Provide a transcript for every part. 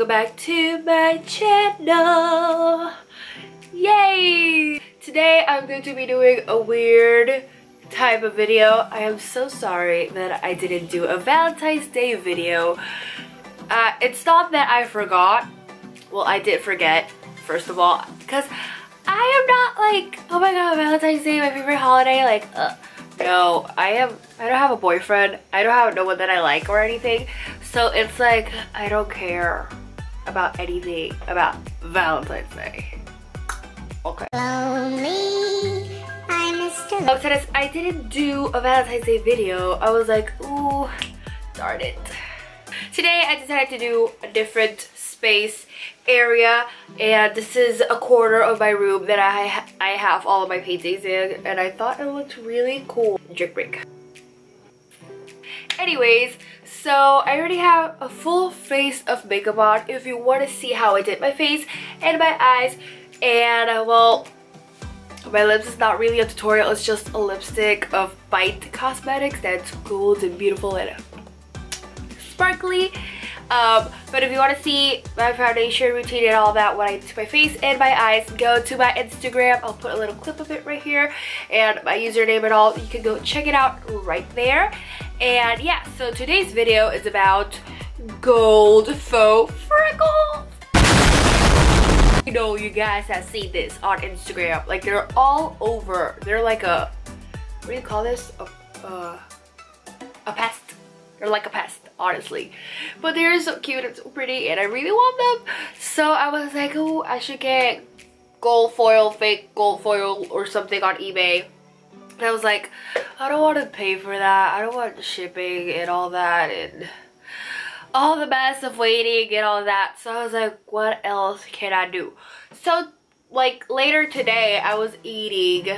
welcome back to my channel. Yay! Today I'm going to be doing a weird type of video. I am so sorry that I didn't do a Valentine's Day video. It's not that I forgot. Well, I did forget, first of all, because I am not like, oh my god, Valentine's Day, my favorite holiday, like, no, I don't have a boyfriend. I don't have no one that I like or anything. So it's like, I don't care about anything about Valentine's Day. Okay. Lonely, I'm Mr. Since I didn't do a Valentine's Day video, I was like, ooh, darn it. Today I decided to do a different space area, and this is a corner of my room that I have all of my paintings in, and I thought it looked really cool. Drink break. Anyways, so I already have a full face of makeup on if you want to see how I did my face and my eyes. And well, my lips is not really a tutorial, it's just a lipstick of Bite Cosmetics that's gold and beautiful and sparkly. But if you want to see my foundation routine and all that, what I do to my face and my eyes, go to my Instagram. I'll put a little clip of it right here and my username and all. You can go check it out right there. And yeah, so today's video is about gold faux freckles. I know you guys have seen this on Instagram. Like, they're all over. They're like a, what do you call this? A pest. They're like a pest, honestly. But they're so cute and so pretty, and I really want them. So I was like, oh, I should get gold foil, fake gold foil or something on eBay. And I was like, I don't want to pay for that. I don't want shipping and all that and all the mess of waiting and all that. So I was like, what else can I do? So like later today, I was eating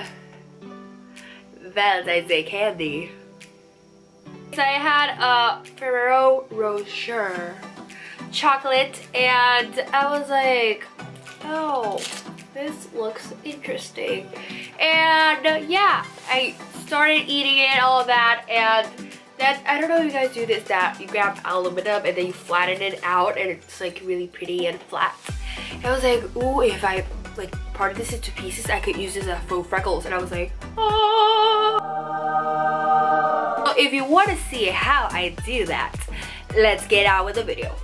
Valentine's Day candy. So I had a Ferrero Rocher chocolate, and I was like, oh, this looks interesting. And yeah, I started eating it, all of that, and then I don't know if you guys do this, that you grab aluminum and then you flatten it out and it's like really pretty and flat. And I was like, ooh, if I like parted this into pieces, I could use this as faux freckles. And I was like, oh. If you want to see how I do that, let's get on with the video.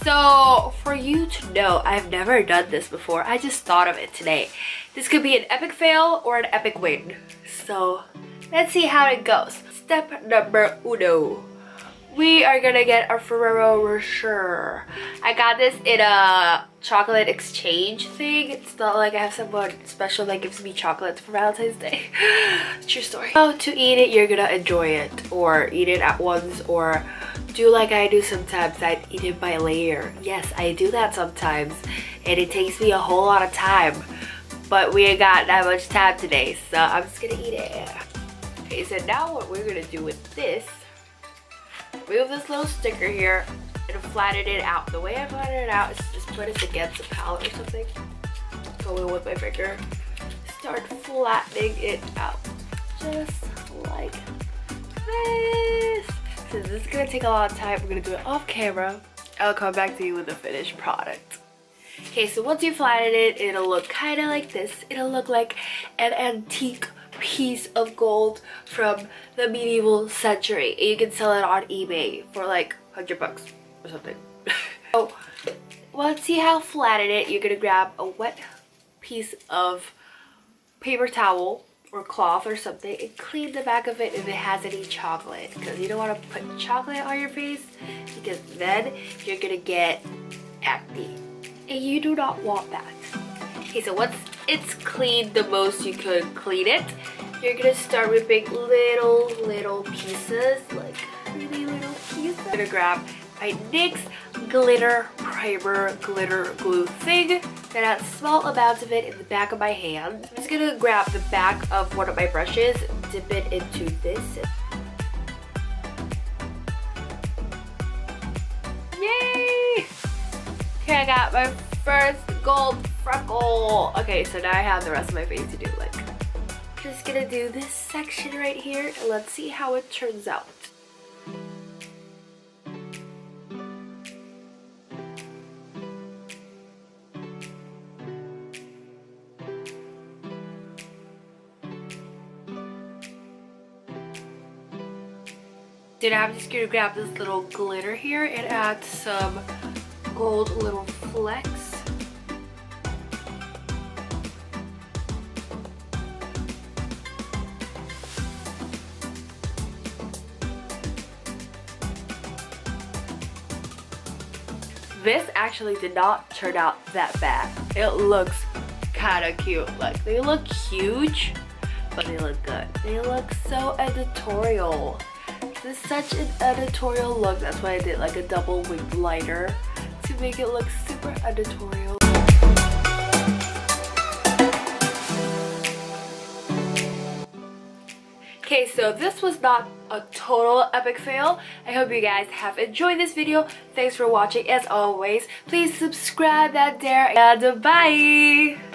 So for you to know, I've never done this before. I just thought of it today. This could be an epic fail or an epic win. So let's see how it goes. Step number uno. We are gonna get a Ferrero Rocher. I got this in a chocolate exchange thing. It's not like I have someone special that gives me chocolates for Valentine's Day. True story. How to eat it, you're gonna enjoy it, or eat it at once, or do like I do sometimes. I eat it by layer. Yes, I do that sometimes, and it takes me a whole lot of time. But we ain't got that much time today, so I'm just gonna eat it. Okay, so now what we're gonna do with this, remove this little sticker here and flatten it out. The way I flatten it out is just put it against the palette or something. Go in with my finger. Start flattening it out. Just like this. So this is gonna take a lot of time. We're gonna do it off camera. I'll come back to you with the finished product. Okay, so once you flatten it, it'll look kind of like this. It'll look like an antique piece of gold from the medieval century. And you can sell it on eBay for like $100 or something. So once you have flattened it, you're gonna grab a wet piece of paper towel or cloth or something and clean the back of it if it has any chocolate, because you don't want to put chocolate on your face, because then you're gonna get acne and you do not want that. Okay, so once it's cleaned the most you could clean it, you're gonna start ripping little pieces, like really little pieces. I'm gonna grab my NYX glitter primer glitter glue thing that has small amounts of it in the back of my hand. I'm just gonna grab the back of one of my brushes, dip it into this. Yay! Okay, I got my first gold freckle. Okay, so now I have the rest of my face to do. Like, just gonna do this section right here and let's see how it turns out. Then I'm just gonna grab this little glitter here and add some gold little flecks. This actually did not turn out that bad. It looks kind of cute. Like, they look huge, but they look good. They look so editorial. This is such an editorial look. That's why I did like a double winged liner to make it look super editorial. Okay, so this was not a total epic fail. I hope you guys have enjoyed this video. Thanks for watching. As always, please subscribe that there, and bye!